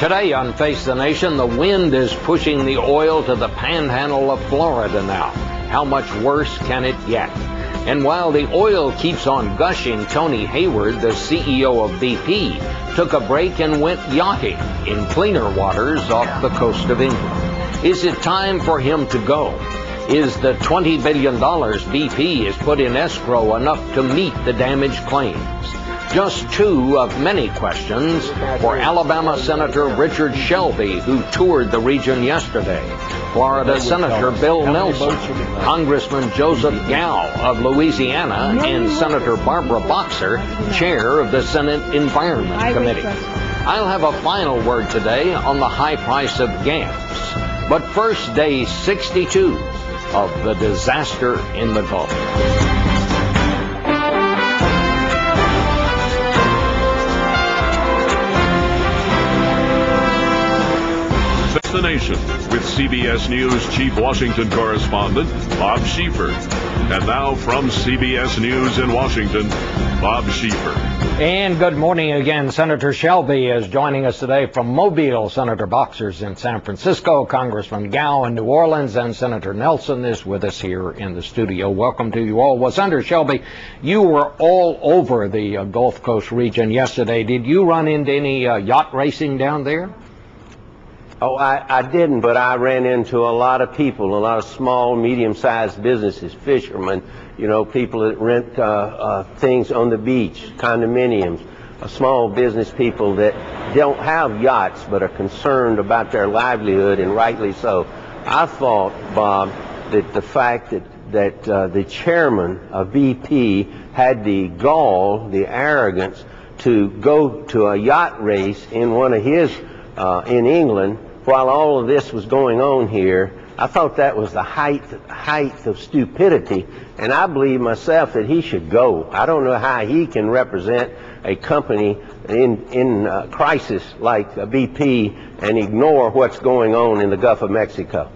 Today on Face the Nation, the wind is pushing the oil to the panhandle of Florida now. How much worse can it get? And while the oil keeps on gushing, Tony Hayward, the CEO of BP, took a break and went yachting in cleaner waters off the coast of England. Is it time for him to go? Is the $20 billion BP has put in escrow enough to meet the damage claims? Just two of many questions for Alabama Senator Richard Shelby, who toured the region yesterday, Florida Senator Bill Nelson, Congressman Joseph Gow of Louisiana, and Senator Barbara Boxer, chair of the Senate Environment Committee. I'll have a final word today on the high price of gas. But first, day 62 of the disaster in the Gulf. The Nation with CBS News Chief Washington Correspondent Bob Schieffer. And now from CBS News in Washington, Bob Schieffer. And good morning again. Senator Shelby is joining us today from Mobile. Senator Boxer's in San Francisco, Congressman Gow in New Orleans, and Senator Nelson is with us here in the studio. Welcome to you all. Well, Senator Shelby, you were all over the Gulf Coast region yesterday. Did you run into any yacht racing down there? Oh, I didn't, but I ran into a lot of people, a lot of small, medium-sized businesses, fishermen, you know, people that rent things on the beach, condominiums, small business people that don't have yachts but are concerned about their livelihood, and rightly so. I thought, Bob, that the fact that the chairman of BP had the gall, the arrogance to go to a yacht race in one of his, in England, while all of this was going on here, I thought that was the height of stupidity, and I believe myself that he should go. I don't know how he can represent a company in crisis like BP and ignore what's going on in the Gulf of Mexico.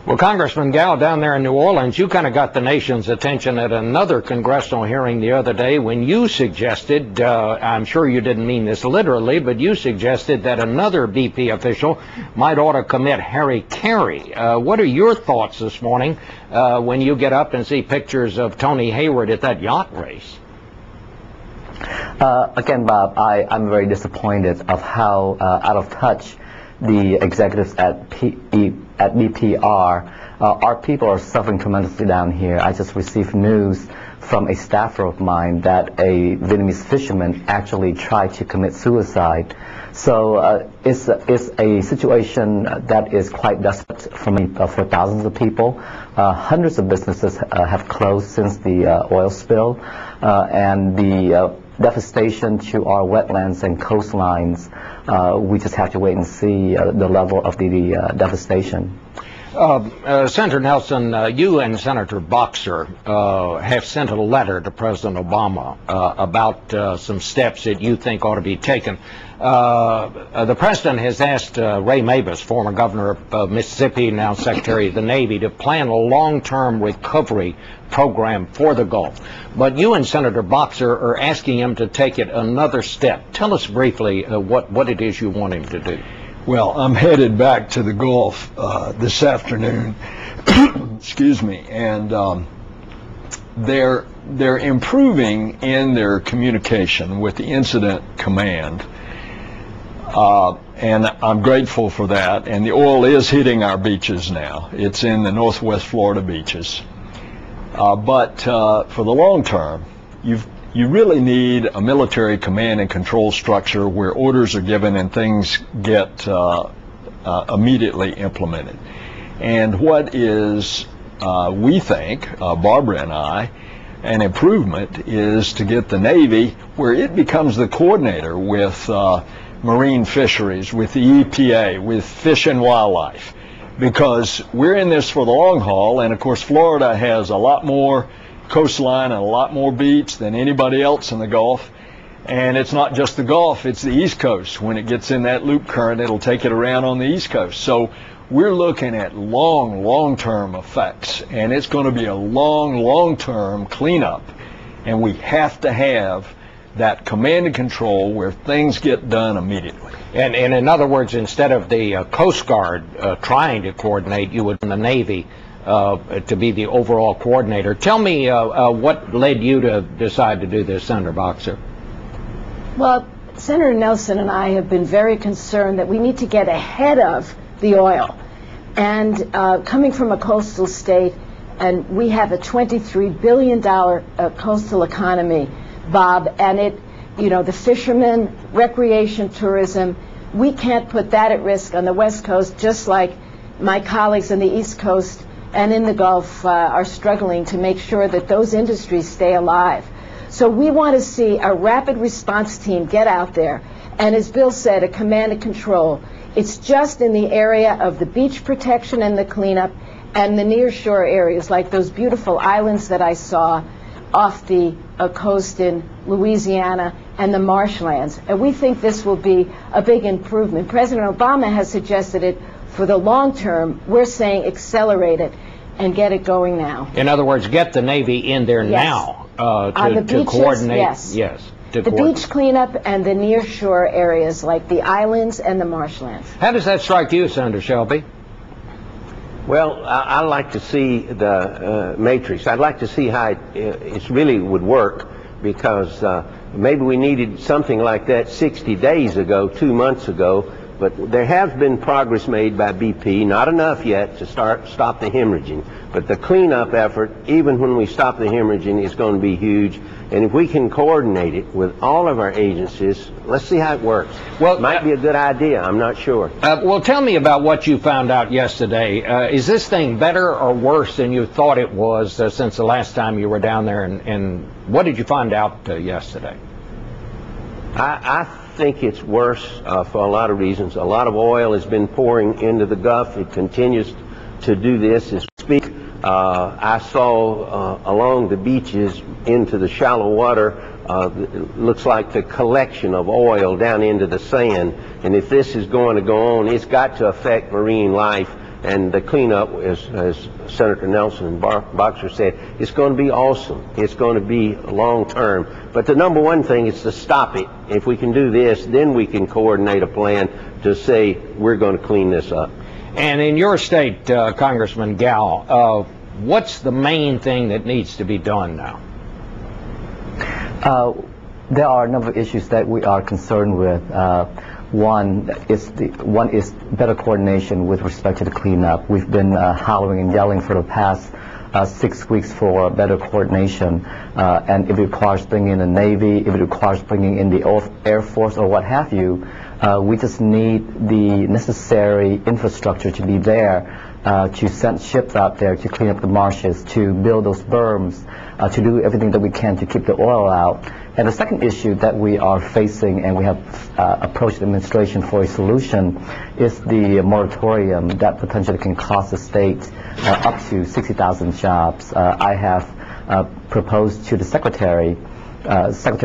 Well, Congressman Gow, down there in New Orleans, you kind of got the nation's attention at another congressional hearing the other day when you suggested, I'm sure you didn't mean this literally, but you suggested that another BP official might ought to commit harry-carry. What are your thoughts this morning when you get up and see pictures of Tony Hayward at that yacht race? Again, Bob, I'm very disappointed of how out of touch the executives at BP are. Our people are suffering tremendously down here. I just received news from a staffer of mine that a Vietnamese fisherman actually tried to commit suicide. So it's a situation that is quite desperate for thousands of people. Hundreds of businesses have closed since the oil spill, and the devastation to our wetlands and coastlines, we just have to wait and see the level of the devastation. Senator Nelson, you and Senator Boxer have sent a letter to President Obama about some steps that you think ought to be taken. The President has asked Ray Mabus, former governor of Mississippi, now Secretary of the Navy, to plan a long-term recovery program for the Gulf. But you and Senator Boxer are asking him to take it another step. Tell us briefly what it is you want him to do. Well, I'm headed back to the Gulf this afternoon, excuse me, and they're improving in their communication with the incident command, and I'm grateful for that. And the oil is hitting our beaches now. It's in the Northwest Florida beaches. But for the long term, you really need a military command and control structure where orders are given and things get immediately implemented. And what is, we think, Barbara and I, an improvement is to get the Navy where it becomes the coordinator with marine fisheries, with the EPA, with Fish and Wildlife, because we're in this for the long haul. And of course Florida has a lot more coastline and a lot more beach than anybody else in the Gulf. And it's not just the Gulf, it's the East Coast. When it gets in that loop current, it'll take it around on the East Coast. So we're looking at long-term effects, and it's going to be a long-term cleanup. And we have to have that command and control where things get done immediately. And in other words, instead of the Coast Guard trying to coordinate, you would the Navy to be the overall coordinator. Tell me what led you to decide to do this, Senator Boxer? Well, Senator Nelson and I have been very concerned that we need to get ahead of the oil. And coming from a coastal state, and we have a $23 billion coastal economy, Bob, and it, you know, the fishermen, recreation, tourism, we can't put that at risk on the West Coast, just like my colleagues on the East Coast and in the Gulf are struggling to make sure that those industries stay alive. So we want to see a rapid response team get out there, and as Bill said, a command and control. It's just in the area of the beach protection and the cleanup and the nearshore areas, like those beautiful islands that I saw off the coast in Louisiana and the marshlands. And we think this will be a big improvement. President Obama has suggested it for the long term. We're saying accelerate it and get it going now. In other words, get the Navy in there now to coordinate. Yes. The beach cleanup and the nearshore areas like the islands and the marshlands. How does that strike you, Senator Shelby? Well, I like to see the matrix. I'd like to see how it really would work, because maybe we needed something like that 60 days ago, 2 months ago, but there has been progress made by BP, not enough yet to stop the hemorrhaging. But the cleanup effort, even when we stop the hemorrhaging, is going to be huge. And if we can coordinate it with all of our agencies, let's see how it works. Well, it might be a good idea. I'm not sure. Well, tell me about what you found out yesterday. Is this thing better or worse than you thought it was since the last time you were down there? And what did you find out yesterday? I think it's worse for a lot of reasons. A lot of oil has been pouring into the Gulf. It continues to do this as we speak. I saw along the beaches into the shallow water, it looks like the collection of oil down into the sand. And if this is going to go on, it's got to affect marine life. And the cleanup, as Senator Nelson and Boxer said, it's going to be awesome. It's going to be long term. But the number one thing is to stop it. If we can do this, then we can coordinate a plan to say we're going to clean this up. And in your state, Congressman Gal, what's the main thing that needs to be done now? There are a number of issues that we are concerned with. One is better coordination with respect to the cleanup. We've been hollering and yelling for the past 6 weeks for better coordination, and if it requires bringing in the Navy, if it requires bringing in the Air Force or what have you, we just need the necessary infrastructure to be there to send ships out there to clean up the marshes, to build those berms, to do everything that we can to keep the oil out. And the second issue that we are facing, and we have approached the administration for a solution, is the moratorium that potentially can cost the state up to 60,000 jobs. I have proposed to the Secretary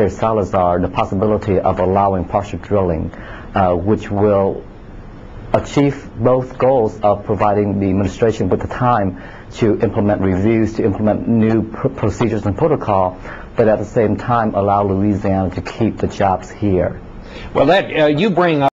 Salazar, the possibility of allowing partial drilling, which will achieve both goals of providing the administration with the time to implement reviews, to implement new procedures and protocol, but at the same time allow Louisiana to keep the jobs here. Well, that you bring up